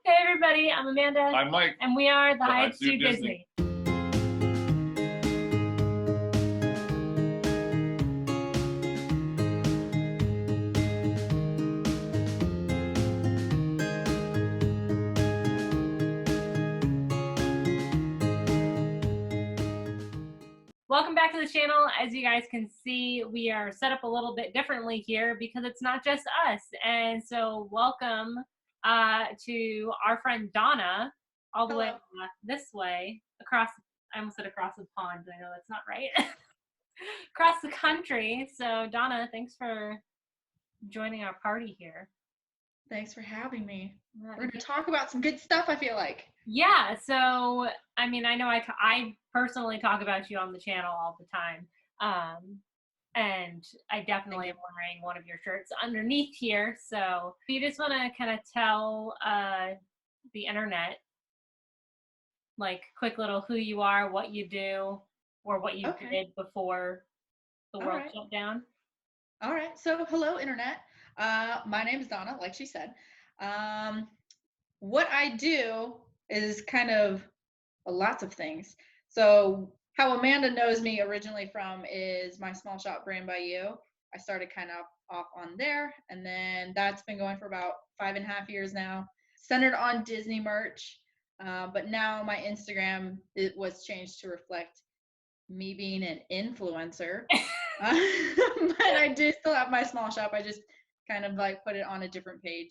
Hey everybody, I'm Amanda. I'm Mike. And we are the Hides to Disney. Welcome back to the channel. As you guys can see, we are set up a little bit differently here because it's not just us. And so welcome to our friend Donna, all the way this way, across, I almost said across the pond, I know that's not right, across the country. So Donna, thanks for joining our party here. Thanks for having me. We're going to talk about some good stuff, I feel like. Yeah, so, I mean, I know I personally talk about you on the channel all the time, and I definitely am wearing one of your shirts underneath here, so you just want to kind of tell the internet, like, quick little who you are, what you do, or what you did before the world shut down. All right, so hello, internet. My name is Donna, like she said. What I do is kind of lots of things. So how Amanda knows me originally from is my small shop brand by you. I started kind of off on there, and then that's been going for about 5.5 years now, centered on Disney merch. But now my Instagram, it was changed to reflect me being an influencer. But I do still have my small shop. I just kind of like put it on a different page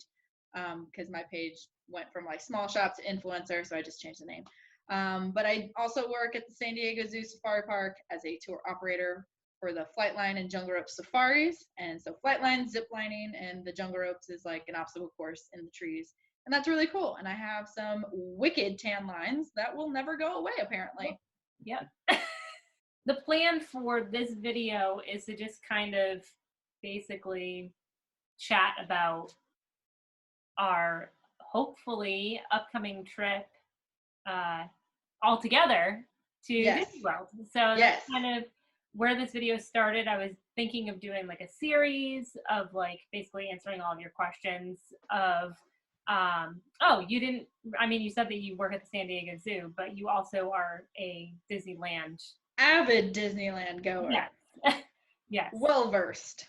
because my page went from like small shop to influencer, so I just changed the name. But I also work at the San Diego Zoo Safari Park as a tour operator for the Flightline and Jungle Rope safaris. And so Flightline, zip lining, and the Jungle Ropes is like an obstacle course in the trees. And that's really cool. And I have some wicked tan lines that will never go away, apparently. Yep. The plan for this video is to just kind of basically chat about our hopefully upcoming trip all together to Disney World. So that's kind of where this video started. I was thinking of doing like a series of like basically answering all of your questions of you said that you work at the San Diego Zoo, but you also are a Disneyland avid Disneyland goer. Yes. Yes. Well versed.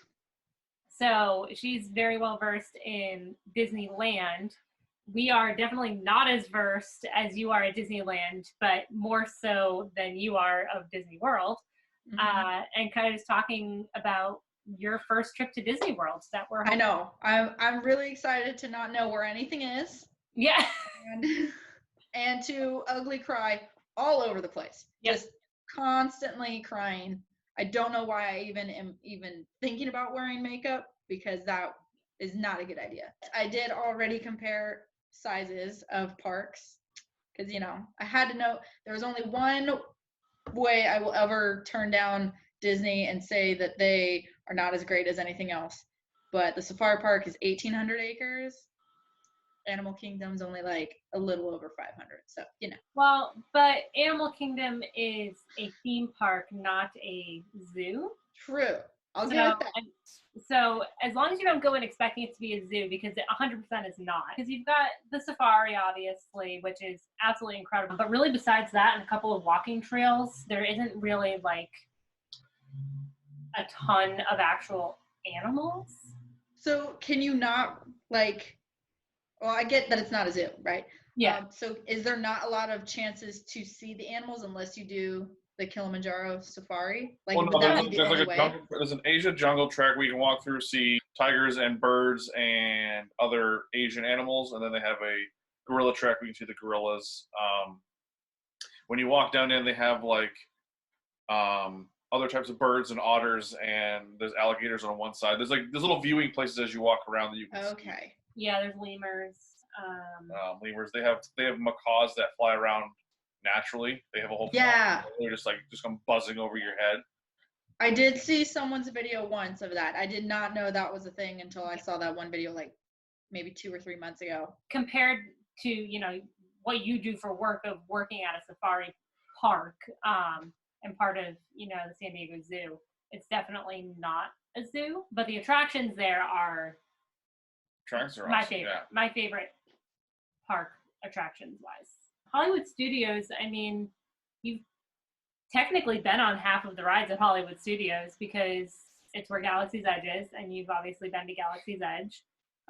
So she's very well versed in Disneyland. We are definitely not as versed as you are at Disneyland, but more so than you are of Disney World. Mm-hmm. And kind of just talking about your first trip to Disney World that we're I know. I'm really excited to not know where anything is. Yeah. And to ugly cry all over the place. Yep. Just constantly crying. I don't know why I am even thinking about wearing makeup, because that is not a good idea. I did already compare sizes of parks because, I had to know there was only one way I will ever turn down Disney and say that they are not as great as anything else. But the Safari Park is 1,800 acres. Animal Kingdom's only like a little over 500. So, Well, but Animal Kingdom is a theme park, not a zoo. True. I'll give it that. So as long as you don't go in expecting it to be a zoo, because it 100% is not. Because you've got the safari, obviously, which is absolutely incredible. But really besides that and a couple of walking trails, there isn't really like a ton of actual animals. So can you not well, I get that it's not a zoo, right? Yeah. So is there not a lot of chances to see the animals unless you do the Kilimanjaro safari? There's an Asia jungle trek where you can walk through, see tigers and birds and other Asian animals, and then they have a gorilla trek where you can see the gorillas. When you walk down in, they have like other types of birds and otters, and there's alligators on one side. There's little viewing places as you walk around that you can see. Yeah, there's lemurs. Lemurs. They have macaws that fly around naturally. They have a whole flock. They're just come buzzing over your head. I did see someone's video once of that. I did not know that was a thing until I saw that one video like maybe 2 or 3 months ago. Compared to, what you do for work of working at a safari park and part of, the San Diego Zoo, it's definitely not a zoo, but the attractions there are Tracks are my awesome, favorite. yeah. My favorite park attractions wise. Hollywood Studios, I mean, you've technically been on half of the rides at Hollywood Studios because it's where Galaxy's Edge is, and you've obviously been to Galaxy's Edge.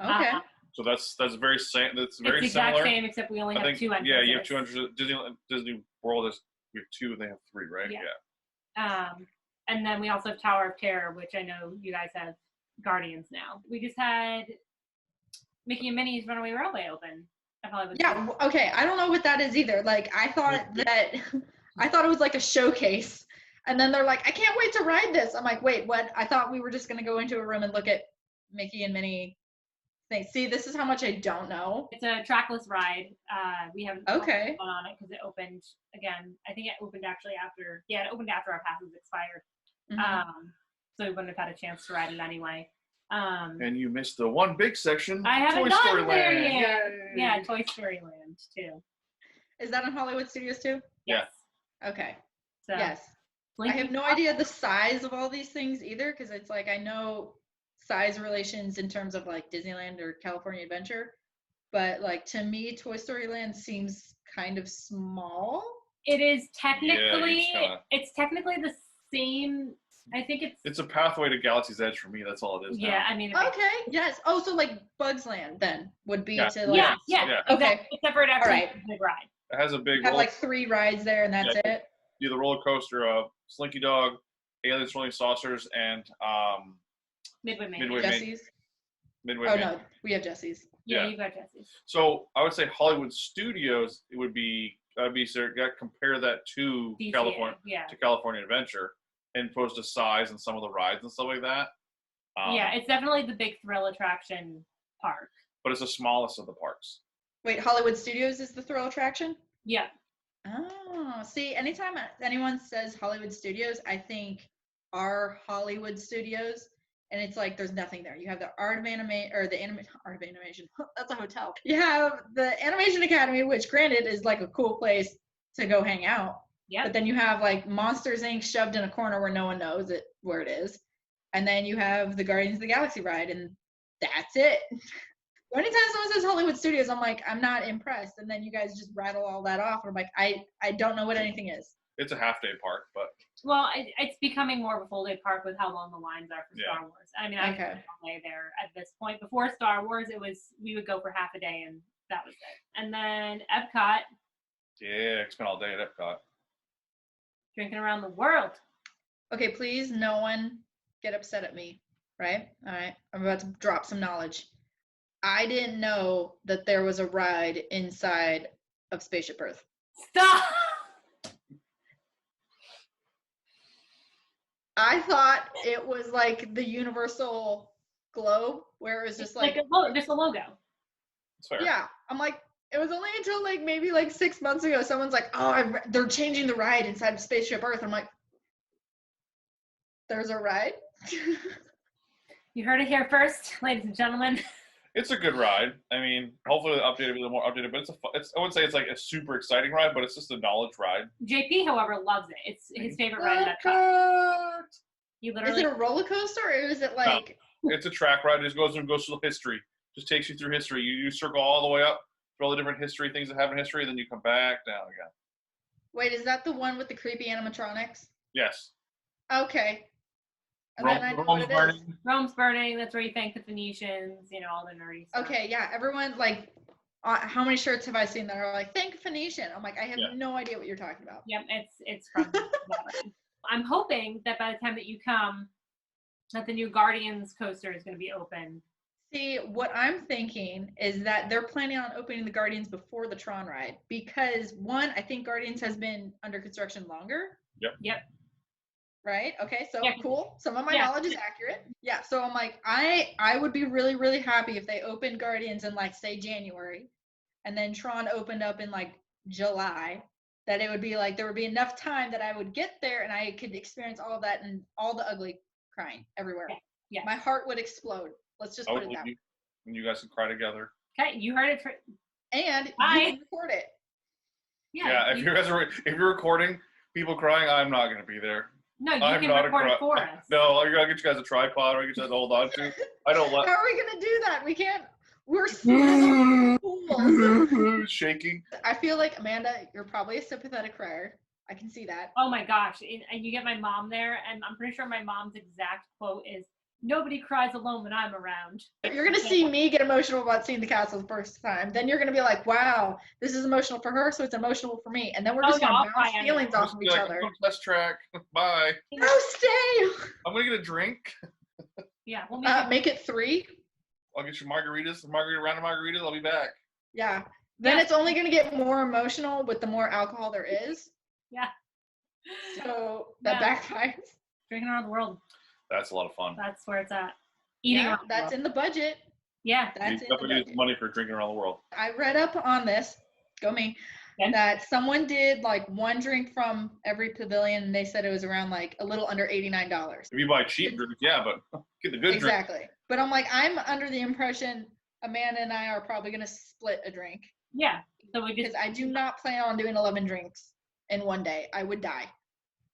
Okay. So that's very same. That's very it's exact similar. same, except we only have 2 entrances. Yeah, you have 2 entrances. Disney World is we have 2, and they have 3, right? Yeah. And then we also have Tower of Terror, which I know you guys have Guardians now. We just had Mickey and Minnie's Runaway Railway open at Hollywood. Yeah. Okay. I don't know what that is either. Like, I thought it was like a showcase, and then they're like, I can't wait to ride this. I'm like, wait, what? I thought we were just gonna go into a room and look at Mickey and Minnie things. See, this is how much I don't know. It's a trackless ride. We haven't gone on it because it opened again. I think it opened actually after. Yeah, it opened after our passes expired. Mm-hmm. So we wouldn't have had a chance to ride it anyway. And you missed the one big section. I haven't Toy gone Story there Land. yet. Yay. Yeah, Toy Story Land too. Is that in Hollywood Studios too? Yes. Okay. So, yes. I have no idea the size of all these things either, because it's like I know size relations in terms of like Disneyland or California Adventure, but like to me, Toy Story Land seems kind of small. It is technically. Yeah, it's technically the same. I think it's a pathway to Galaxy's Edge for me. That's all it is. Yeah, now. I mean. Okay. Yes. Oh, so like Bugs Land then would be to like. Yeah. Okay. Except for it actually right. a big ride. It has a big. Have like 3 rides there, and that's it. Yeah, the roller coaster, Slinky Dog, Aliens Rolling Saucers, and Midway Jesse's. Midway. Oh no, we have Jesse's. Yeah, you got Jesse's. So I would say Hollywood Studios. It would be. So compare that to DCA, California Adventure, and opposed to size and some of the rides and stuff like that. Yeah, it's definitely the big thrill attraction park. But it's the smallest of the parks. Wait, Hollywood Studios is the thrill attraction? Yeah. Oh, see, anytime anyone says Hollywood Studios, I think our Hollywood Studios, and it's like there's nothing there. You have the Art of Animation. That's a hotel. You have the Animation Academy, which granted is like a cool place to go hang out. Yeah. But then you have like Monsters Inc. shoved in a corner where no one knows where it is. And then you have the Guardians of the Galaxy ride, and that's it. Anytime someone says Hollywood Studios, I'm like, I'm not impressed. And then you guys just rattle all that off. And I'm like, I don't know what anything is. It's a half-day park, but. Well, it's becoming more of a full-day park with how long the lines are for Star Wars. I mean, I could all day there at this point. Before Star Wars, we would go for half a day, and that was it. And then Epcot. Yeah, I spent all day at Epcot. Drinking around the world. Okay, please, no one get upset at me, right? All right, I'm about to drop some knowledge. I didn't know that there was a ride inside of Spaceship Earth. Stop! I thought it was like the Universal Globe, where it was just like just a logo. That's fair. Yeah, I'm like, it was only until like maybe like 6 months ago, someone's like, oh, they're changing the ride inside of Spaceship Earth. I'm like, there's a ride? You heard it here first, ladies and gentlemen. It's a good ride. I mean, hopefully the update will be a little more updated, but I wouldn't say it's like a super exciting ride, but it's just a knowledge ride. JP, however, loves it. It's his favorite ride at Epcot. Is it a roller coaster, or is it like? No, it's a track ride. It just goes through history. Just takes you through history. You circle all the way up through all the different history things that happen in history, then you come back down again. Wait, is that the one with the creepy animatronics? Yes. Okay. And then I know what it is. Rome's burning. That's where you thank the Phoenicians. All the nerdy stuff. Okay, yeah. Everyone like, how many shirts have I seen that are like "Thank Phoenician"? I'm like, I have no idea what you're talking about. Yep, it's from. I'm hoping that by the time that you come, that the new Guardians coaster is going to be open. See, what I'm thinking is that they're planning on opening the Guardians before the Tron ride because one, I think Guardians has been under construction longer. Yep. Right? Okay, so cool. Some of my knowledge is accurate. Yeah, so I'm like, I would be really, really happy if they opened Guardians in like, say, January, and then Tron opened up in like July, that it would be like, there would be enough time that I would get there and I could experience all of that and all the ugly crying everywhere. Yeah. My heart would explode. Let's just put it that way. And you guys can cry together. Okay, you heard it. And you can record it. Yeah, if you're recording people crying, I'm not going to be there. No, you can record it for us. No, I gotta get you guys a tripod or you guys to hold on to. I don't let. How are we gonna do that? We can't We're swimming pools. Shaking. I feel like, Amanda, you're probably a sympathetic crier. I can see that. Oh my gosh. And you get my mom there, and I'm pretty sure my mom's exact quote is, "Nobody cries alone when I'm around." You're going to see me get emotional about seeing the castle the first time. Then you're going to be like, wow, this is emotional for her, so it's emotional for me. And then we're just going to bounce feelings off of each other. Test track. Bye. No, stay. I'm going to get a drink. Yeah. We'll make it 3. I'll get you margaritas, round of margaritas. I'll be back. Yeah. Then it's only going to get more emotional with the more alcohol there is. Yeah. So that backfires. Drinking around the world. That's a lot of fun. That's where it's at. Eating around the world. That's in the budget. Yeah. That's you definitely need money for drinking around the world. I read up on this. Go me. Okay. That someone did like one drink from every pavilion, and they said it was around like a little under $89. If you buy cheap drinks, yeah, but get the good drink. Exactly. But I'm like, I'm under the impression Amanda and I are probably going to split a drink. Yeah. So because I do not plan on doing 11 drinks in one day. I would die.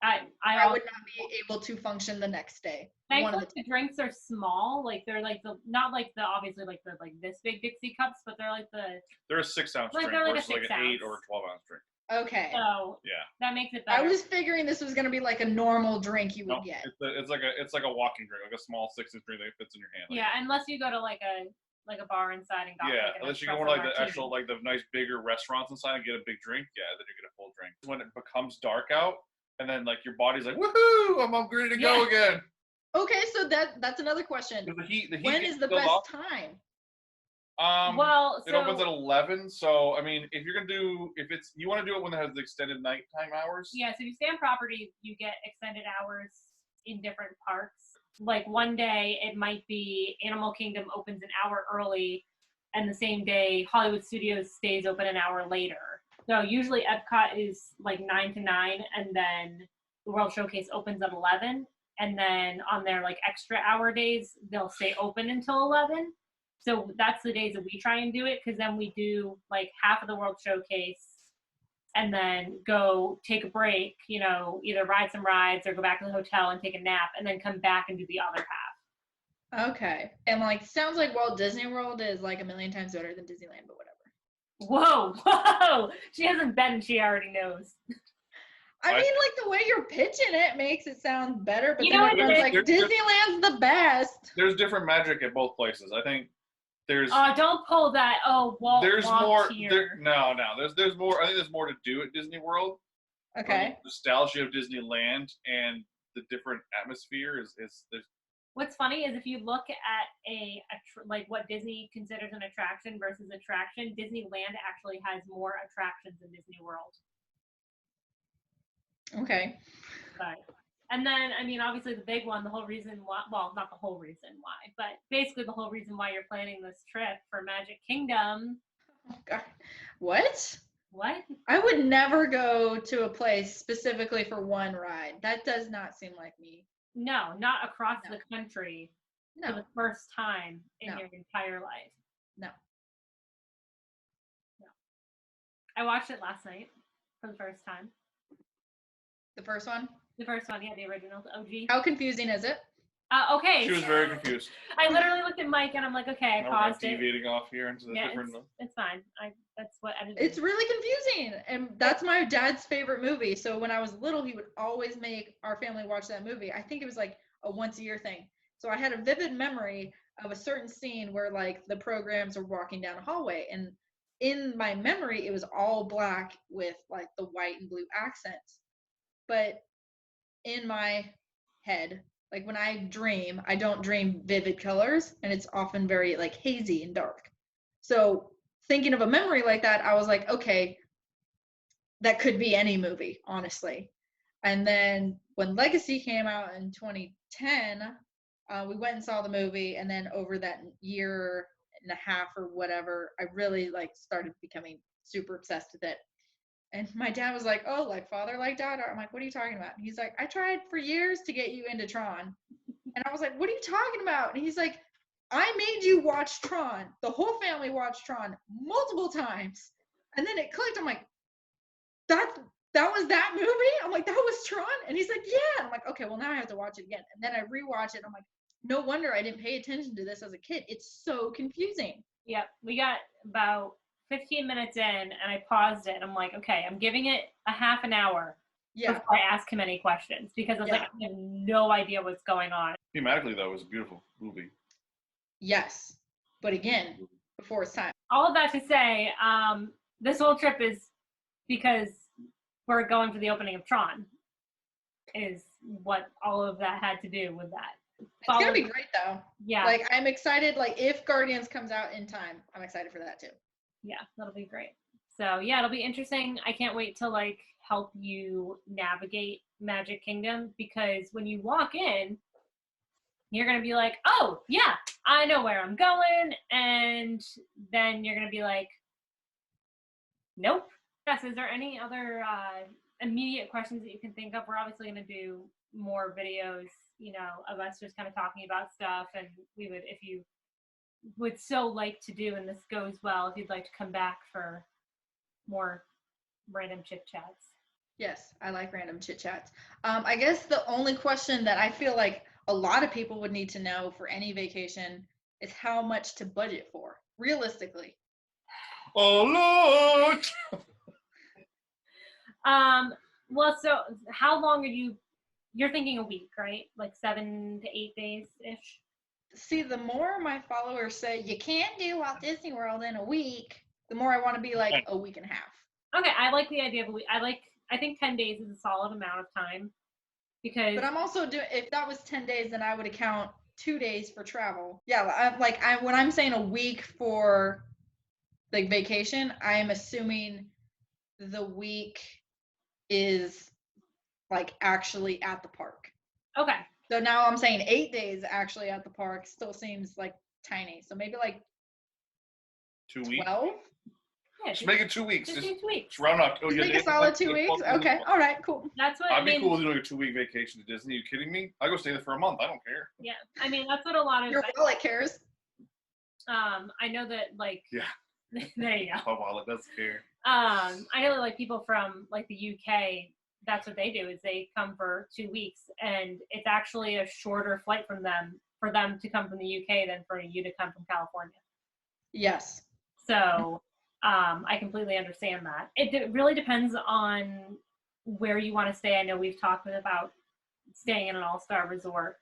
I would not be able to function the next day. Thankfully, the drinks are small. Like they're like not like the obviously like the this big Dixie cups, but they're like they're a 6-ounce drink versus like an 8 or a 12-ounce drink. Okay. So yeah, that makes it better. I was figuring this was gonna be like a normal drink you would get. It's like a walking drink, like a small 6-inch drink that fits in your hand. Like unless you go to like a bar inside and got unless you go to like the actual like the nice bigger restaurants inside and get a big drink, then you get a full drink. When it becomes dark out. And then, like, your body's like, woohoo! I'm ready to go again. Okay, so that's another question. The heat when is the best time? It opens at 11. So, I mean, if you're you want to do it when it has the extended nighttime hours. Yeah. So if you stay on property, you get extended hours in different parks. Like one day, it might be Animal Kingdom opens an hour early, and the same day Hollywood Studios stays open an hour later. So usually Epcot is like 9 to 9, and then the World Showcase opens at 11. And then on their like extra hour days, they'll stay open until 11. So that's the days that we try and do it, because then we do like half of the World Showcase and then go take a break, either ride some rides or go back to the hotel and take a nap and then come back and do the other half. Okay. And like, sounds like Walt Disney World is like a million times better than Disneyland, but whatever. Whoa! She hasn't been, she already knows. I mean, like, the way you're pitching it makes it sound better, but then everyone's like, Disneyland's the best. There's different magic at both places. I think there's... don't pull that, Walt. There's more... Here. No. There's more... I think there's more to do at Disney World. Okay. The nostalgia of Disneyland and the different atmosphere is there's... What's funny is if you look at like what Disney considers an attraction versus attraction, Disneyland actually has more attractions than Disney World. Okay. And then, I mean, obviously the big one, the whole reason why, well, not the whole reason why, but basically the whole reason why you're planning this trip for Magic Kingdom. Oh, God. What? What? I would never go to a place specifically for one ride. That does not seem like me. No, not across the country for the first time in your entire life. No. I watched it last night for the first time. The first one? The first one, yeah, the original, the OG. How confusing is it? Okay. She was very confused. I literally looked at Mike and I'm like, okay, I paused it. Deviating off here into the different... It's fine. That's what editing. It's really confusing, and that's my dad's favorite movie. So when I was little, he would always make our family watch that movie. I think it was like a once-a-year thing. So I had a vivid memory of a certain scene where like the programs are walking down a hallway, and in my memory, it was all black with like the white and blue accents. But in my head, like when I dream, I don't dream vivid colors, and it's often very like hazy and dark. So thinking of a memory like that, I was like, okay, that could be any movie, honestly. And then when Legacy came out in 2010, we went and saw the movie, and then over that year and a half or whatever, I really like started becoming super obsessed with it. And my dad was like, oh, like father, like daughter. I'm like, what are you talking about? And he's like, I tried for years to get you into Tron. And I was like, what are you talking about? And he's like, I made you watch Tron. The whole family watched Tron multiple times. And then it clicked. I'm like, that was that movie? I'm like, that was Tron? And he's like, yeah. And I'm like, okay, well, now I have to watch it again. And then I rewatch it. And I'm like, no wonder I didn't pay attention to this as a kid. It's so confusing. Yep. We got about 15 minutes in, and I paused it. And I'm like, okay, I'm giving it a half an hour Yeah. before I ask him any questions because I was like, I have no idea what's going on. Thematically, though, it was a beautiful movie. Yes. But again, before it's time. All of that to say, this whole trip is because we're going for the opening of Tron, is what all of that had to do with that. It's going to be great, though. Yeah. Like, I'm excited. Like, if Guardians comes out in time, I'm excited for that, too. Yeah, that'll be great. So, yeah, it'll be interesting. I can't wait to, like, help you navigate Magic Kingdom, because when you walk in, you're going to be like, oh, yeah, I know where I'm going. And then you're going to be like, nope. Yes, is there any other immediate questions that you can think of? We're obviously going to do more videos, you know, of us just kind of talking about stuff. And we would, if you would so like to do, and this goes well, if you'd like to come back for more random chit chats. Yes, I like random chit chats. I guess the only question that I feel like a lot of people would need to know for any vacation is how much to budget for, realistically. Oh, Lord! Well, so how long are you're thinking a week, right? Like 7 to 8 days-ish? See, the more my followers say you can't do Walt Disney World in a week, the more I want to be like a week and a half. Okay, I like the idea of a week. I think 10 days is a solid amount of time, because. But I'm also doing, if that was 10 days, then I would account 2 days for travel. Yeah, when I'm saying a week for like vacation, I am assuming the week is like actually at the park. Okay. So now I'm saying 8 days actually at the park still seems like tiny. So maybe like 2 weeks. 12. Yeah, just make it 2 weeks. Just do 2 weeks. Just round up. Oh, make a solid 2 weeks. Okay. All right. Cool. That's what I'd be cool with doing a 2-week vacation to Disney. Are you kidding me? I go stay there for a month. I don't care. Yeah, I mean that's what a lot of your wallet cares. I know that like. Yeah. There you go. My wallet doesn't care. I know that like people from like the UK, that's what they do, is they come for 2 weeks, and it's actually a shorter flight for them to come from the UK than for you to come from California. Yes. So I completely understand that. It really depends on where you want to stay. I know we've talked about staying in an all-star resort.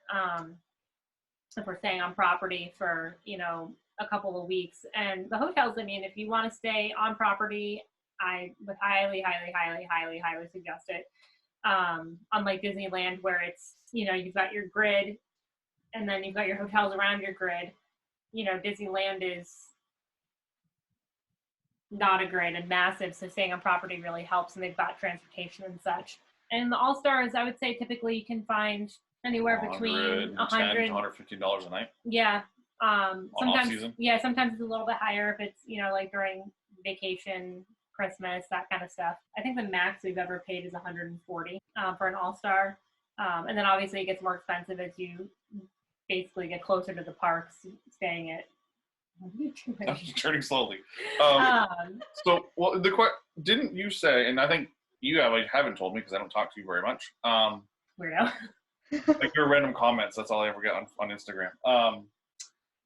If we're staying on property for, you know, a couple of weeks. And the hotels, I mean, if you want to stay on property, I would highly, highly, highly, highly, highly suggest it. Unlike Disneyland, where it's, you know, you've got your grid and then you've got your hotels around your grid. You know, Disneyland is not a grid and massive, so staying on property really helps, and they've got transportation and such. And the All-Stars, I would say typically you can find anywhere between $100 $150 a night. Yeah. Sometimes, off-season? Yeah, sometimes it's a little bit higher if it's, you know, like during vacation, Christmas, that kind of stuff. I think the max we've ever paid is $140 for an all-star. And then obviously it gets more expensive as you basically get closer to the parks, staying at. I'm just turning slowly. So, well, didn't you say, and I think you haven't told me because I don't talk to you very much. Weirdo. Like your random comments, that's all I ever get on Instagram.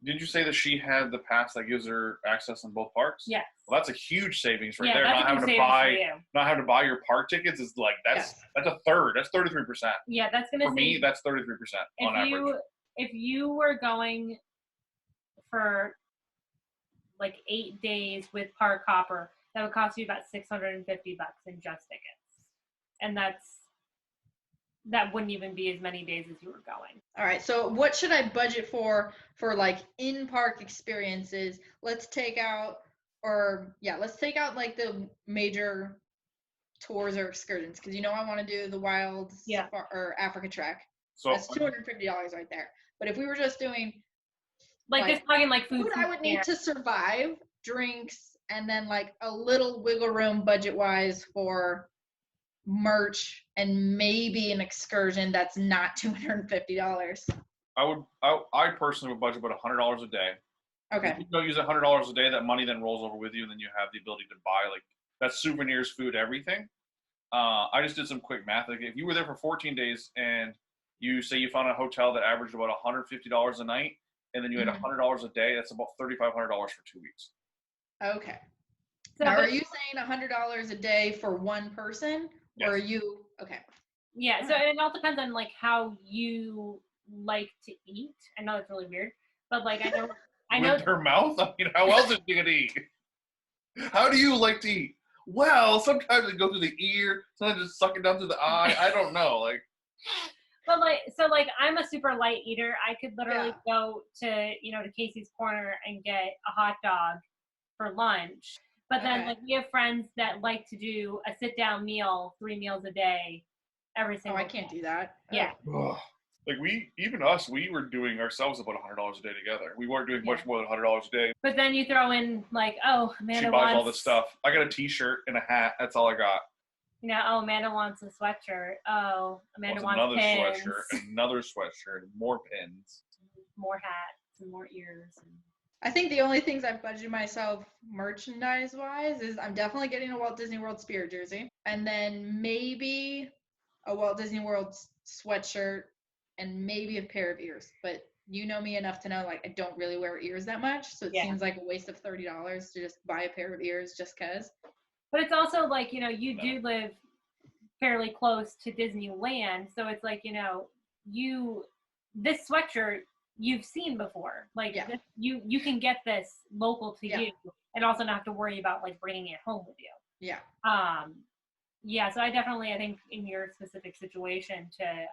Did you say that she had the pass that gives her access in both parks? Yes. Well, that's a huge savings right Yeah, there. that's Not having to buy your park tickets is like that's a third. That's 33%. Yeah, that's gonna for me. That's 33% on average. If you were going for like 8 days with Park Hopper, that would cost you about $650 in just tickets, and that wouldn't even be as many days as you were going. All right. So what should I budget for like in-park experiences? Let's take out like the major tours or excursions, because you know I want to do the Wild or Africa Trek. So that's $250 right there. But if we were just doing just talking like food I would need to survive, drinks, and then like a little wiggle room budget-wise for merch and maybe an excursion that's not $250. I personally would budget about $100 a day. Okay. If you don't use $100 a day, that money then rolls over with you, and then you have the ability to buy like that's souvenirs, food, everything. I just did some quick math. Like if you were there for 14 days and you say you found a hotel that averaged about $150 a night, and then you had $100 a day. That's about $3,500 for 2 weeks. Okay. So, now, are you saying $100 a day for one person, Yes. or are you okay? Yeah. So it all depends on like how you like to eat. I know it's really weird, but like I know With her mouth. I mean, how else is she gonna eat? How do you like to eat? Well, sometimes it goes through the ear, sometimes it's sucking down through the eye. I don't know. Like, but like I'm a super light eater. I could literally go to to Casey's Corner and get a hot dog for lunch. But then like we have friends that like to do a sit down meal, 3 meals a day, every single. I can't do that. Yeah. like we were doing ourselves about $100 a day together. We weren't doing much more than $100 a day. But then you throw in like, oh, Amanda she buys wants all this stuff. I got a T-shirt and a hat. That's all I got. Oh, Amanda wants a sweatshirt. Oh, Amanda wants another pins. sweatshirt, another sweatshirt, more pins, more hats, and more ears. I think the only things I've budgeted myself merchandise-wise is I'm definitely getting a Walt Disney World Spirit jersey, and then maybe a Walt Disney World sweatshirt, and maybe a pair of ears. But you know me enough to know, like, I don't really wear ears that much, so it seems like a waste of $30 to just buy a pair of ears just because. But it's also like, you do live fairly close to Disneyland, so it's like, this sweatshirt you've seen before. Like, this, you can get this local to you, and also not have to worry about like bringing it home with you. Yeah. So I think in your specific situation to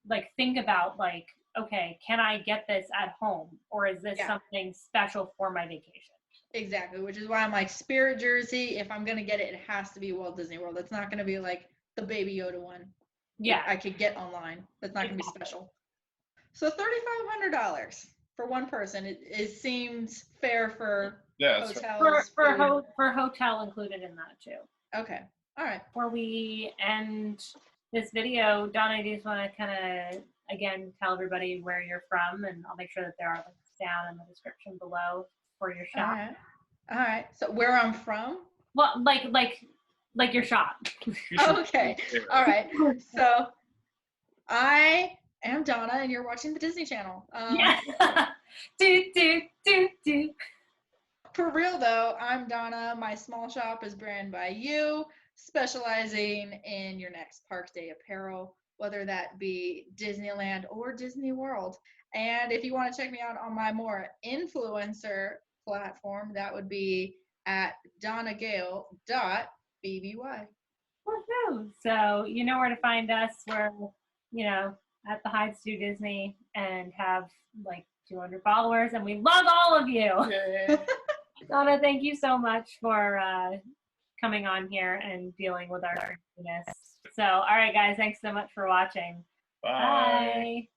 like think about like, okay, can I get this at home, or is this something special for my vacation? Exactly, which is why I'm like, Spirit jersey, if I'm going to get it, it has to be Walt Disney World. It's not going to be like the Baby Yoda one. Yeah. I could get online. That's not going to be special. So $3,500 for one person. It seems fair for hotels. For hotel included in that too. Okay. All right. Before we end this video, Donna, do you just want to kind of, again, tell everybody where you're from, and I'll make sure that there are links down in the description below for your shop. All right. So where I'm from? Well, like your shop. Okay. All right. So I am Donna, and you're watching the Disney Channel. Do. For real though, I'm Donna. My small shop is Brand by You, specializing in your next park day apparel, whether that be Disneyland or Disney World. And if you want to check me out on my more influencer platform, that would be at donnagale.bby. Woohoo! So you know where to find us. We're, at the Hides to Disney and have like 200 followers, and we love all of you. Donna, thank you so much for coming on here and dealing with our craziness. So, all right, guys, thanks so much for watching. Bye. Bye.